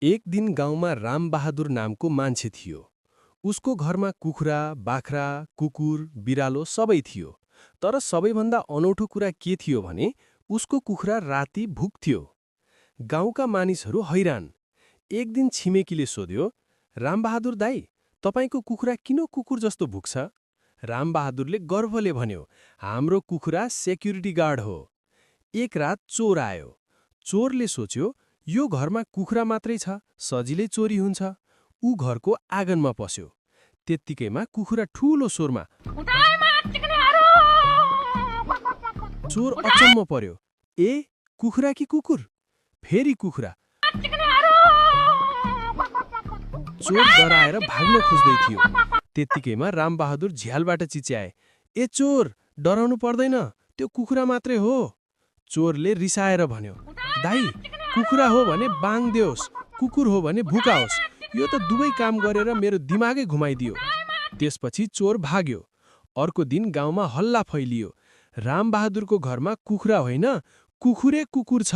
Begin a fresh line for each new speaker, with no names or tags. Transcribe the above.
एक दिन गाउँमा रामबहादुर नामको मान्छे थियो। उसको घरमा कुखुरा, बाख्रा, कुकुर, बिरालो सबै थियो। तर सबैभन्दा अनौठो कुरा के थियो भने उसको कुखुरा राति भुक्थ्यो। गाउँका मानिसहरू हैरान। एक दिन छिमेकीले सोध्यो, रामबहादुर दाई, तपाईको कुखुरा किन कुकुर जस्तो भुक्छ? रामबहादुरले गर्वले भन्यो, हाम्रो कुखुरा सेक्युरिटी गार्ड हो। एक रात चोर आयो। चोरले सोच्यो, यो घरमा कुखुरा मात्रै छ, सजिलै चोरी हुन्छ। ऊ घरको आँगनमा पस्यो। त्यत्तिकैमा कुखुरा ठूलो स्वरमा। चोर अचम्म पर्यो। ए, कुखुरा कि कुकुर? फेरि कुखुरा। चोर डराएर भाग्न खोज्दै थियो। त्यत्तिकैमा रामबहादुर झ्यालबाट चिच्याए, ए चोर, डराउनु पर्दैन, त्यो कुखुरा मात्रै हो। चोरले रिसाएर भन्यो, दाई, कुखुरा हो भने बाङ देओस्, कुकुर हो भने भुकाओस्। यो त दुवै काम गरेर मेरो दिमागै घुमाइदियो। त्यसपछि चोर भाग्यो। अर्को दिन गाउँमा हल्ला फैलियो। रामबहादुरको घरमा कुखुरा होइन, कुखुरे कुकुर छ।